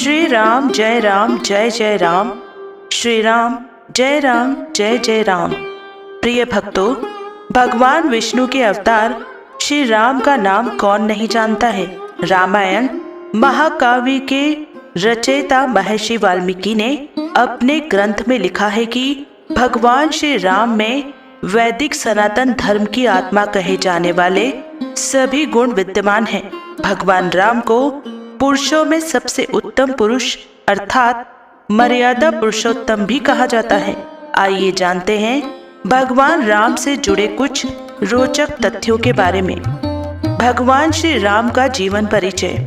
श्री राम जय जय राम। श्री राम जय जय राम। प्रिय भक्तों, भगवान विष्णु के अवतार श्री राम का नाम कौन नहीं जानता है। रामायण महाकाव्य के रचयिता महर्षि वाल्मीकि ने अपने ग्रंथ में लिखा है कि भगवान श्री राम में वैदिक सनातन धर्म की आत्मा कहे जाने वाले सभी गुण विद्यमान हैं। भगवान राम को पुरुषों में सबसे उत्तम पुरुष अर्थात मर्यादा पुरुषोत्तम भी कहा जाता है। आइए जानते हैं भगवान राम से जुड़े कुछ रोचक तथ्यों के बारे में। भगवान श्री राम का जीवन परिचय।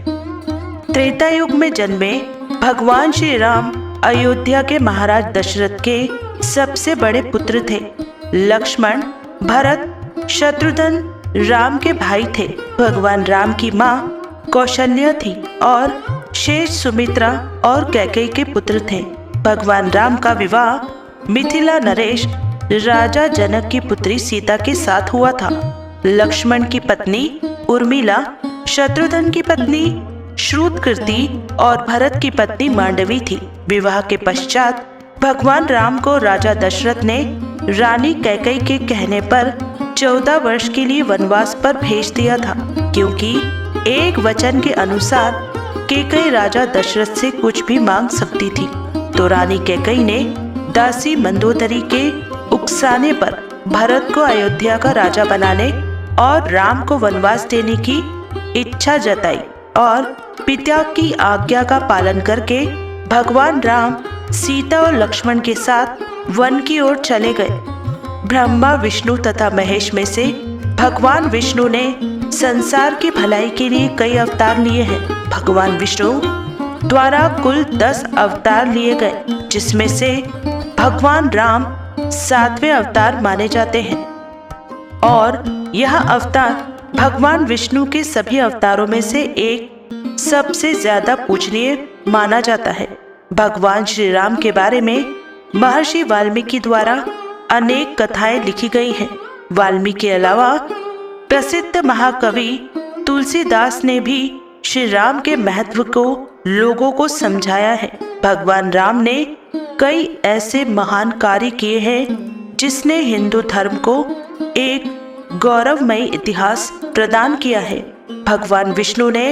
त्रेता युग में जन्मे भगवान श्री राम अयोध्या के महाराज दशरथ के सबसे बड़े पुत्र थे। लक्ष्मण, भरत, शत्रुघ्न राम के भाई थे। भगवान राम की माँ कौशल्या थी और शेष सुमित्रा और कैकेयी के पुत्र थे। भगवान राम का विवाह मिथिला नरेश राजा जनक की पुत्री सीता के साथ हुआ था। लक्ष्मण की पत्नी उर्मिला, शत्रुघ्न की पत्नी श्रुतकीर्ति और भरत की पत्नी मांडवी थी। विवाह के पश्चात भगवान राम को राजा दशरथ ने रानी कैकेयी के कहने पर 14 वर्ष के लिए वनवास पर भेज दिया था, क्योंकि एक वचन के अनुसार कैकेयी राजा दशरथ से कुछ भी मांग सकती थी। तो रानी कैकेयी ने दासी मंदोदरी के उकसाने पर भरत को अयोध्या का राजा बनाने और राम को वनवास देने की इच्छा जताई और पिता की आज्ञा का पालन करके भगवान राम सीता और लक्ष्मण के साथ वन की ओर चले गए। ब्रह्मा, विष्णु तथा महेश में से भगवान विष्णु ने संसार की भलाई के लिए कई अवतार लिए हैं। भगवान विष्णु द्वारा कुल 10 अवतार लिए गए, जिसमें से भगवान राम 7वें अवतार माने जाते हैं और यह अवतार भगवान विष्णु के सभी अवतारों में से एक सबसे ज्यादा पूजनीय माना जाता है। भगवान श्री राम के बारे में महर्षि वाल्मीकि द्वारा अनेक कथाएं लिखी गई हैं। वाल्मीकि के अलावा प्रसिद्ध महाकवि तुलसीदास ने भी श्री राम के महत्व को लोगों को समझाया है। भगवान राम ने कई ऐसे महान कार्य किए हैं जिसने हिंदू धर्म को एक गौरवमयी इतिहास प्रदान किया है। भगवान विष्णु ने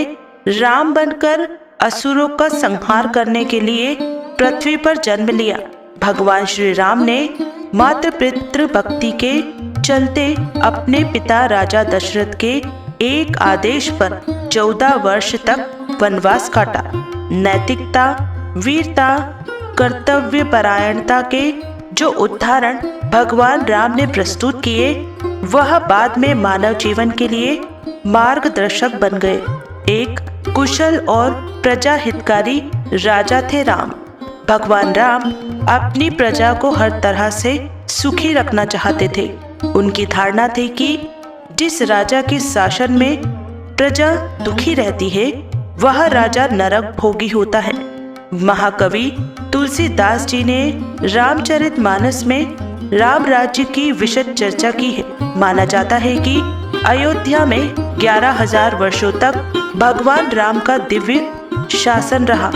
राम बनकर असुरों का संहार करने के लिए पृथ्वी पर जन्म लिया। भगवान श्री राम ने मातृ पितृ भक्ति के चलते अपने पिता राजा दशरथ के एक आदेश पर 14 वर्ष तक वनवास काटा। नैतिकता, वीरता, कर्तव्य परायणता के जो उदाहरण भगवान राम ने प्रस्तुत किए, वह बाद में मानव जीवन के लिए मार्गदर्शक बन गए। एक कुशल और प्रजा हितकारी राजा थे राम। भगवान राम अपनी प्रजा को हर तरह से सुखी रखना चाहते थे। उनकी धारणा थी कि जिस राजा के शासन में प्रजा दुखी रहती है, वह राजा नरक भोगी होता है। महाकवि तुलसीदास जी ने रामचरितमानस में राम राज्य की विशद चर्चा की है। माना जाता है कि अयोध्या में 11,000 वर्षों तक भगवान राम का दिव्य शासन रहा।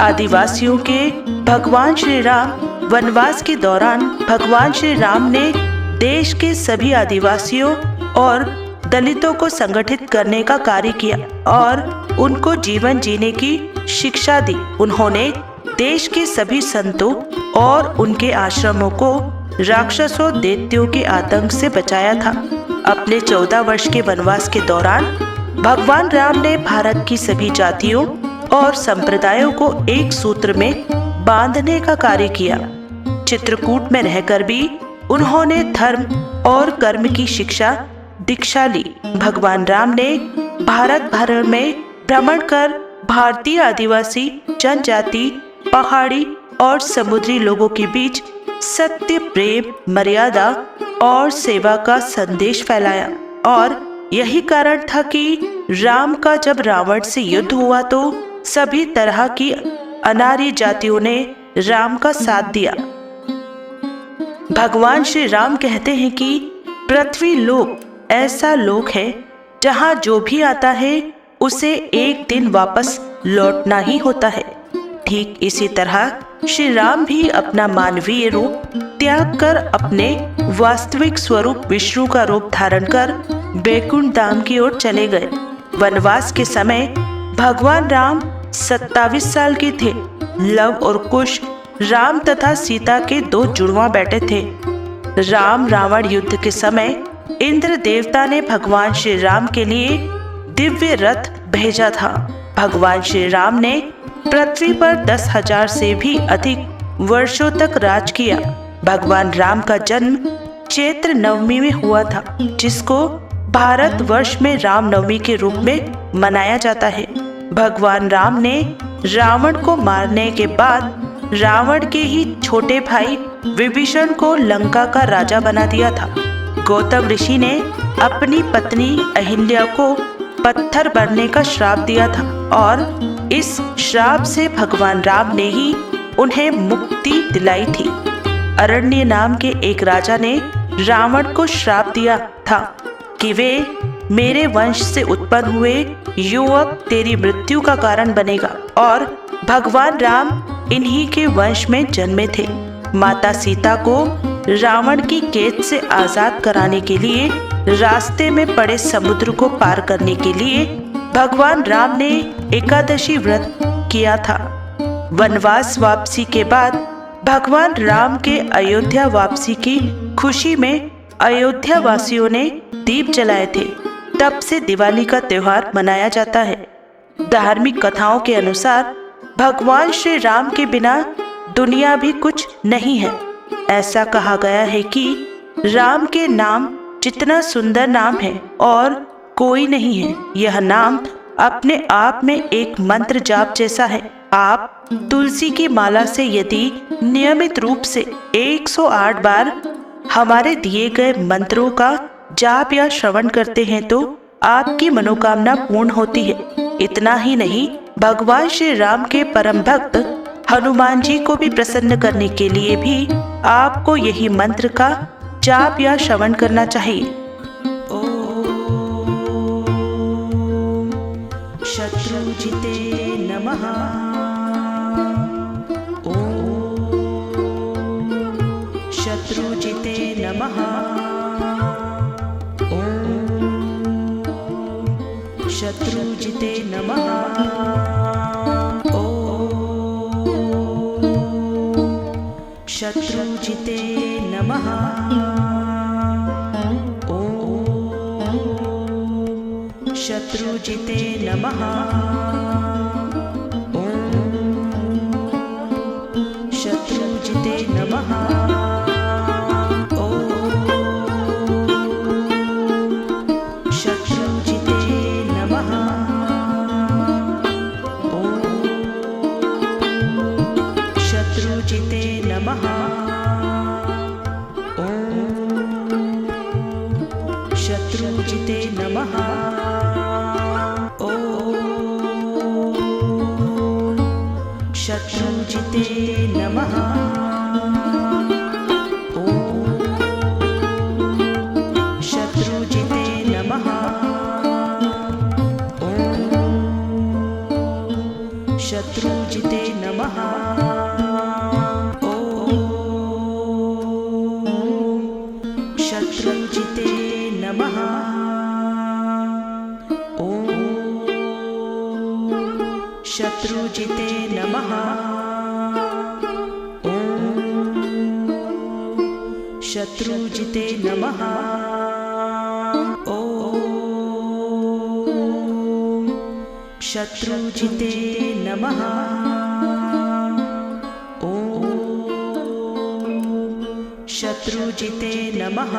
आदिवासियों के भगवान श्री राम वनवास के दौरान भगवान श्री राम ने देश के सभी आदिवासियों और दलितों को संगठित करने का कार्य किया और उनको जीवन जीने की शिक्षा दी। उन्होंने देश के सभी संतों और उनके आश्रमों को राक्षसों दैत्यों के आतंक से बचाया था। अपने 14 वर्ष के वनवास के दौरान भगवान राम ने भारत की सभी जातियों और संप्रदायों को एक सूत्र में बांधने का कार्य किया। चित्रकूट में रहकर भी उन्होंने धर्म और कर्म की दीक्षा ली। भगवान राम ने भारत भर में भ्रमण कर भारतीय आदिवासी जनजाति, पहाड़ी और समुद्री लोगों के बीच सत्य, प्रेम, मर्यादा और सेवा का संदेश फैलाया। और यही कारण था कि राम का जब रावण से युद्ध हुआ तो सभी तरह की अनार्य जातियों ने राम का साथ दिया। भगवान श्री राम कहते हैं कि पृथ्वी लोक ऐसा लोक है जहाँ जो भी आता है उसे एक दिन वापस लौटना ही होता है। ठीक इसी तरह श्री राम भी अपना मानवीय रूप त्याग कर अपने वास्तविक स्वरूप विष्णु का रूप धारण कर बैकुंठ धाम की ओर चले गए। वनवास के समय भगवान राम 27 साल के थे। लव और कुश राम तथा सीता के 2 जुड़वा बेटे थे। राम रावण युद्ध के समय इंद्र देवता ने भगवान श्री राम के लिए दिव्य रथ भेजा था। भगवान श्री राम ने पृथ्वी पर 10,000 से भी अधिक वर्षों तक राज किया। भगवान राम का जन्म चैत्र नवमी में हुआ था, जिसको भारत वर्ष में राम नवमी के रूप में मनाया जाता है। भगवान राम ने रावण को मारने के बाद रावण के ही छोटे भाई विभीषण को लंका का राजा बना दिया था। गौतम ऋषि ने अपनी पत्नी अहिल्या को पत्थर बनने का श्राप दिया था और इस श्राप से भगवान राम ने ही उन्हें मुक्ति दिलाई थी। अरण्य नाम के एक राजा ने रावण को श्राप दिया था कि वे मेरे वंश से उत्पन्न हुए युवक तेरी मृत्यु का कारण बनेगा, और भगवान राम इन्हीं के वंश में जन्मे थे। माता सीता को रावण की कैद से आजाद कराने के लिए रास्ते में पड़े समुद्र को पार करने के लिए भगवान राम ने एकादशी व्रत किया था। वनवास वापसी के बाद भगवान राम के अयोध्या वापसी की खुशी में अयोध्या वासियों ने दीप जलाए थे। तब से दिवाली का त्योहार मनाया जाता है। धार्मिक कथाओं के अनुसार भगवान श्री राम के बिना दुनिया भी कुछ नहीं है। ऐसा कहा गया है कि राम के नाम जितना सुंदर नाम है और कोई नहीं है। यह नाम अपने आप में एक मंत्र जाप जैसा है। आप तुलसी की माला से यदि नियमित रूप से 108 बार हमारे दिए गए मंत्रों का जाप या श्रवण करते हैं तो आपकी मनोकामना पूर्ण होती है। इतना ही नहीं, भगवान श्री राम के परम भक्त हनुमान जी को भी प्रसन्न करने के लिए भी आपको यही मंत्र का जाप या श्रवण करना चाहिए। ओम शत्रुजिते नमः। ओम शत्रुजिते नमः। ओम शत्रुजिते नमः। शत्रुजिते नमः। ओम शत्रुजिते नमः। ओम शत्रुजिते नमः। ओम शत्रुजिते नमः। ओम शत्रुजिते नमः। शत्रुजिते नमः। ओम शत्रुजिते नमः। ओम शत्रुजिते नमः। ओम शत्रुजिते नमः। शत्रुजिते नमः। ओम शत्रुजिते नमः। ओम शत्रुजिते नमः। ओम शत्रुजिते नमः।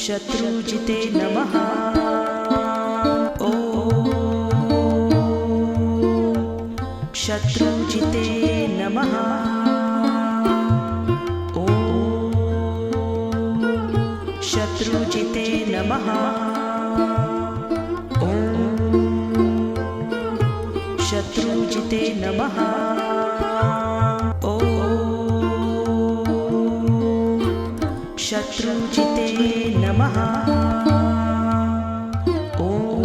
शत्रुजिते नमः। ओम शत्रुजिते नमः। ओम शत्रुजिते नमः। ओम शत्रुजिते नमः। ओम शत्रुजिते नमः। शत्रुजिते नमः। ओम